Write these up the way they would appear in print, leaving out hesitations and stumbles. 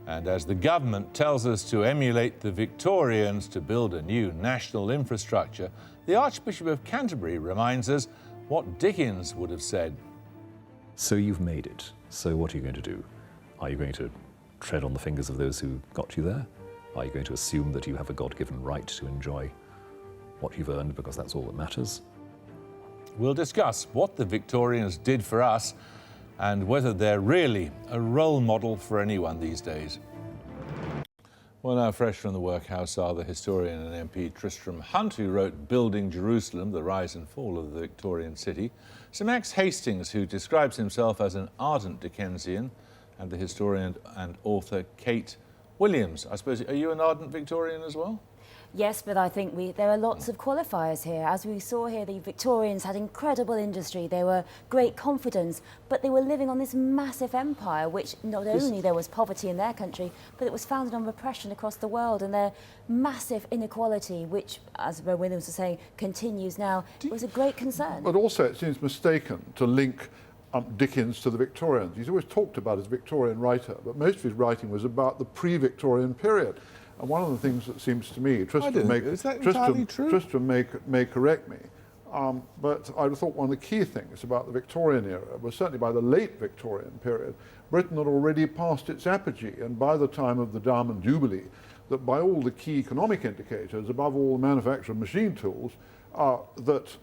And as the government tells us to emulate the Victorians to build a new national infrastructure, the Archbishop of Canterbury reminds us what Dickens would have said. So you've made it. So what are you going to do? Are you going to tread on the fingers of those who got you there? Are you going to assume that you have a God-given right to enjoy what you've earned because that's all that matters? We'll discuss what the Victorians did for us and whether they're really a role model for anyone these days. Well, now fresh from the workhouse are the historian and MP Tristram Hunt, who wrote Building Jerusalem, The Rise and Fall of the Victorian City, Sir Max Hastings, who describes himself as an ardent Dickensian, and the historian and author Kate Williams. I suppose, are you an ardent Victorian as well? Yes, but I think there are lots of qualifiers here. As we saw here, the Victorians had incredible industry, they were great confidence, but they were living on this massive empire, which not only there was poverty in their country, but it was founded on repression across the world, and their massive inequality, which, as Rowan Williams was saying, continues now, was a great concern. But also it seems mistaken to link Dickens to the Victorians. He's always talked about as a Victorian writer, but most of his writing was about the pre-Victorian period. And one of the things that seems to me, Tristram may correct me, but I thought one of the key things about the Victorian era was certainly by the late Victorian period, Britain had already passed its apogee, and by the time of the Diamond Jubilee, that by all the key economic indicators, above all the manufacture of machine tools, that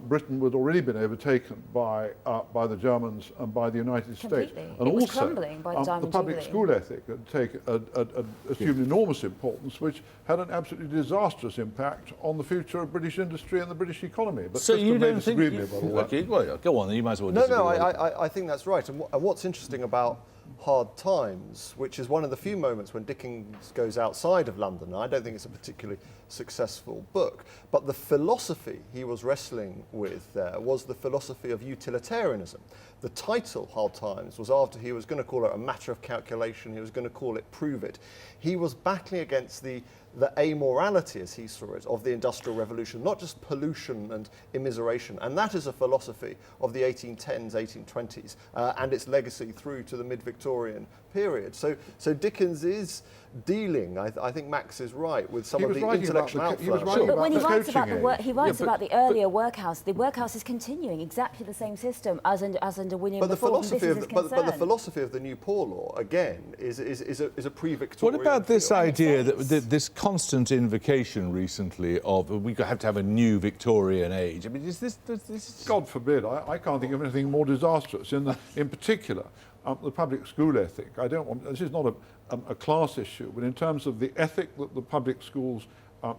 Britain had already been overtaken by the Germans and by the United States. And it was also, crumbling by the Diamond the public Jubilee. school ethic had assumed enormous importance, which had an absolutely disastrous impact on the future of British industry and the British economy. But so you don't think... about all that. Okay, well, go on, you might as well disagree. No, I think that's right. And what's interesting about Hard Times, which is one of the few moments when Dickens goes outside of London. I don't think it's a particularly successful book, but the philosophy he was wrestling with there was the philosophy of utilitarianism. The title, Hard Times, was after he was going to call it a matter of calculation, he was going to call it Prove It. He was battling against the amorality, as he saw it, of the Industrial Revolution, not just pollution and immiseration. And that is a philosophy of the 1810s, 1820s, and its legacy through to the mid-Victorian period. So Dickens is dealing, I think Max is right, with some of the intellectual outflow. But when he writes about the earlier workhouse, the workhouse is continuing exactly the same system as under William but the before. philosophy of the philosophy of the New Poor Law again is a pre-Victorian. What about this field. idea that this constant invocation recently of we have to have a new Victorian age? I mean, is this God forbid! I can't think of anything more disastrous. In particular, the public school ethic. I don't want. This is not a class issue, but in terms of the ethic that the public schools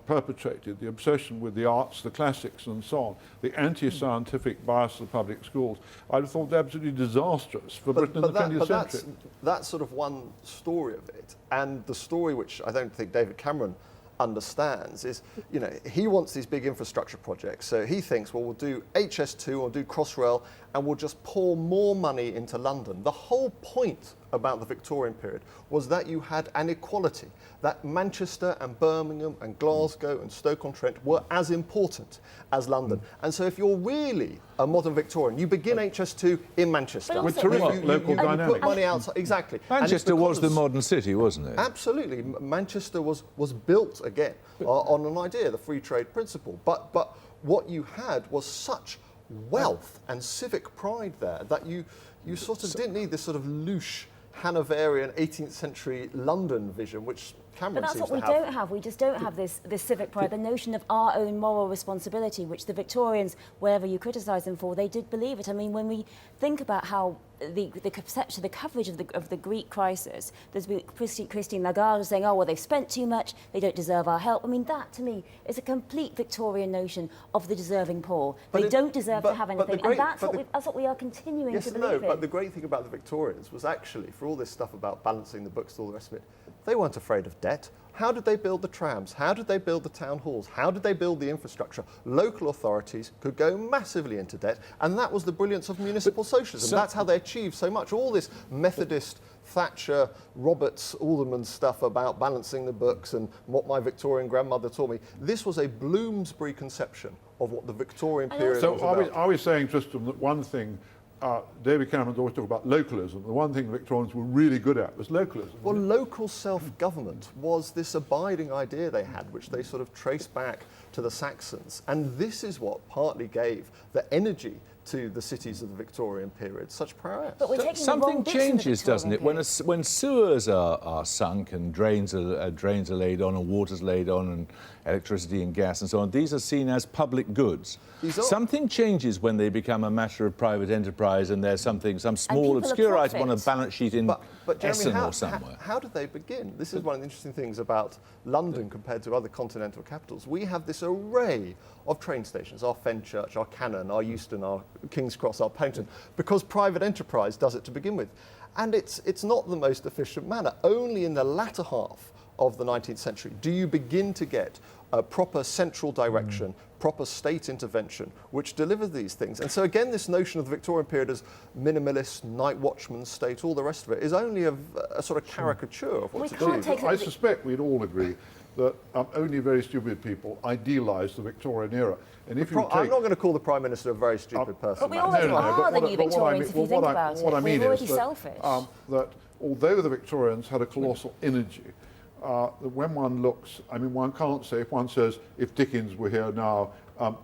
perpetrated, the obsession with the arts, the classics, and so on, the anti-scientific bias of the public schools, I'd have thought absolutely disastrous for Britain in the 20th century. That's sort of one story of it, and the story which I don't think David Cameron understands is, you know, he wants these big infrastructure projects. So he thinks, well, we'll do HS2, we'll do Crossrail, and we'll just pour more money into London. The whole point about the Victorian period was that you had an equality, that Manchester and Birmingham and Glasgow and Stoke-on-Trent were as important as London. And so if you're really a modern Victorian, you begin HS2 in Manchester. With terrific local dynamics. Put money outside, exactly. Manchester was the modern city, wasn't it? Absolutely. Manchester was built again on an idea, the free trade principle. But what you had was such wealth and civic pride there that you sort of didn't need this sort of louche Hanoverian 18th century London vision, which Cameron But that's seems what we to have. don't have. We just don't have this civic pride, the notion of our own moral responsibility, which the Victorians, wherever you criticise them for, they did believe it. I mean, when we think about how the perception, the coverage of the Greek crisis, there's been Christine Lagarde saying, oh, well, they've spent too much, they don't deserve our help. I mean, that, to me, is a complete Victorian notion of the deserving poor. They don't deserve to have anything, and that's what we are continuing to believe in. But the great thing about the Victorians was actually, for all this stuff about balancing the books and all the rest of it, they weren't afraid of debt. How did they build the trams? How did they build the town halls? How did they build the infrastructure? Local authorities could go massively into debt, and that was the brilliance of municipal socialism. That's how they achieved so much. All this Methodist, Thatcher, Roberts, Alderman stuff about balancing the books and what my Victorian grandmother taught me, this was a Bloomsbury conception of what the Victorian period was about. Are we saying, Tristram, that one thing David Cameron's always talk about localism. The one thing the Victorians were really good at was localism. Well, local self-government was this abiding idea they had, which they sort of traced back to the Saxons. And this is what partly gave the energy to the cities of the Victorian period such prowess. But we're taking the Something wrong bits in the changes, doesn't it? Victorian When sewers are sunk and drains are laid on and water's laid on and electricity and gas and so on, these are seen as public goods. Something changes when they become a matter of private enterprise and there's some small obscure item on a balance sheet in but Jeremy, Essen or somewhere. How did they begin? This is one of the interesting things about London compared to other continental capitals. We have this array of train stations, our Fenchurch, our Cannon, our Euston, our King's Cross, our Paddington, because private enterprise does it to begin with. And it's not the most efficient manner. Only in the latter half of the 19th century do you begin to get a proper central direction, proper state intervention, which delivers these things. And so again, this notion of the Victorian period as minimalist, night watchman state, all the rest of it, is only a sort of caricature of what's achieved. I suspect we'd all agree that only very stupid people idealise the Victorian era. And if I'm not going to call the Prime Minister a very stupid person. But we already are the new Victorians, if you think about it. What I mean We're already is that, selfish. that although the Victorians had a colossal energy, when one looks, I mean, one can't say, if Dickens were here now,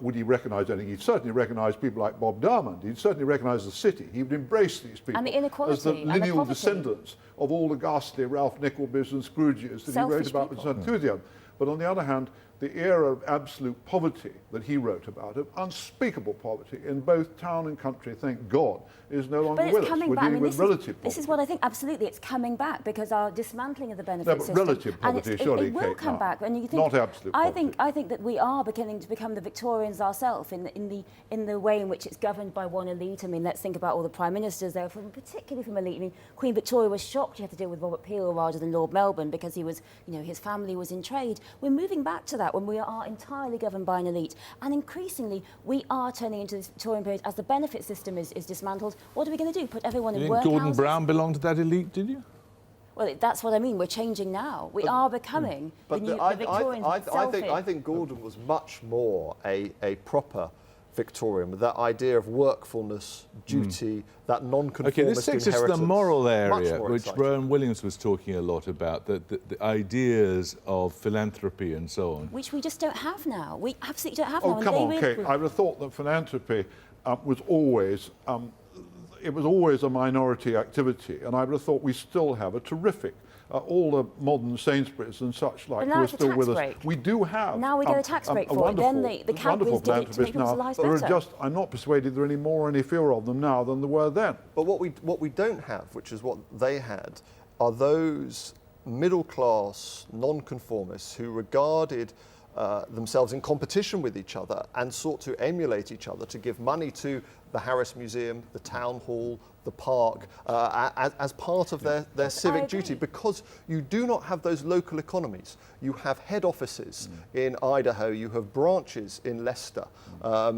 would he recognise anything? He'd certainly recognise people like Bob Diamond. He'd certainly recognise the city. He would embrace these people and the inequality, as the and the lineal poverty. descendants of all the ghastly Ralph Nicklebys and Scrooges that he wrote about with such enthusiasm. But on the other hand, the era of absolute poverty that he wrote about, of unspeakable poverty in both town and country, thank God, is no longer with us. We're dealing with relative poverty. This is what I think, absolutely, it's coming back because our dismantling of the benefit system. No, but relative poverty, surely, it will come back. And you think, not absolute poverty. I think that we are beginning to become the Victorians ourselves in the way in which it's governed by one elite. I mean, let's think about all the prime ministers there, particularly from elite. I mean, Queen Victoria was shocked she had to deal with Robert Peel rather than Lord Melbourne because he was, his family was in trade. We're moving back to that when we are entirely governed by an elite. And increasingly, we are turning into this Victorian period as the benefit system is dismantled. What are we going to do? Put everyone in workhouses? Gordon Brown belonged to that elite, did you? Well, that's what I mean. We're changing now. We are becoming the Victorians. I think Gordon was much more a proper Victorian, with that idea of workfulness, duty, that non-conformist Okay, this takes us to the moral area, which exciting. Rowan Williams was talking a lot about, the ideas of philanthropy and so on. Which we just don't have now. We absolutely don't have now. Oh, come on, Kate. I would have thought that philanthropy was always... it was always a minority activity, and I would have thought we still have a terrific... all the modern Sainsbury's and such like who are still with us. We do have now we get a tax break for it. Then the Cadburys did it to make people's lives better. I'm not persuaded there are any more or any fewer of them now than there were then. But what we don't have, which is what they had, are those middle-class non-conformists who regarded themselves in competition with each other and sought to emulate each other to give money to the Harris Museum, the Town Hall, the park, as part of their civic duty, because you do not have those local economies. You have head offices in Idaho, you have branches in Leicester,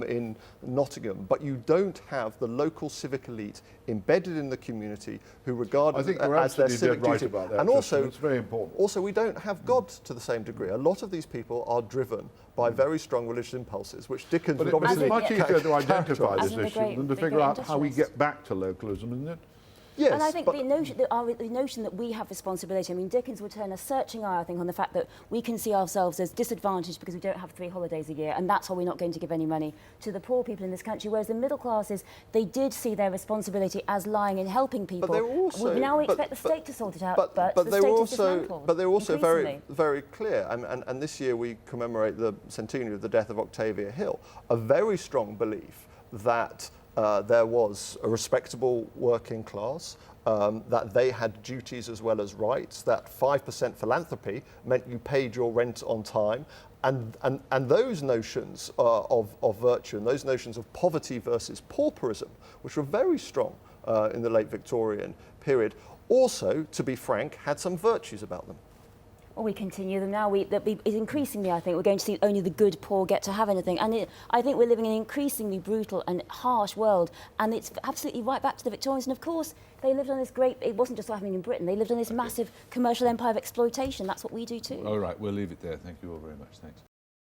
in Nottingham, but you don't have the local civic elite embedded in the community who regard it as their civic duty. About that, and also, it's very important. Also, we don't have God to the same degree. A lot of these people are driven by very strong religious impulses, which Dickens would obviously... But it's much easier to identify this issue than to figure out how we get back to localism, isn't it? Yes, and I think the notion that we have responsibility, I mean, Dickens would turn a searching eye, I think, on the fact that we can see ourselves as disadvantaged because we don't have 3 holidays a year, and that's why we're not going to give any money to the poor people in this country, whereas the middle classes, they did see their responsibility as lying in helping people. But they were also... Now we expect the state to sort it out, but the they state were is dismantled. But they were also very, very clear, and this year we commemorate the centenary of the death of Octavia Hill, a very strong belief that there was a respectable working class, that they had duties as well as rights, that 5% philanthropy meant you paid your rent on time, and those notions of virtue and those notions of poverty versus pauperism, which were very strong in the late Victorian period, also, to be frank, had some virtues about them. Well, we continue them now. Increasingly, I think, we're going to see only the good poor get to have anything. And I think we're living in an increasingly brutal and harsh world. And it's absolutely right back to the Victorians. And of course, they lived on this it wasn't just happening in Britain, they lived on this massive commercial empire of exploitation. That's what we do too. All right, we'll leave it there. Thank you all very much. Thanks.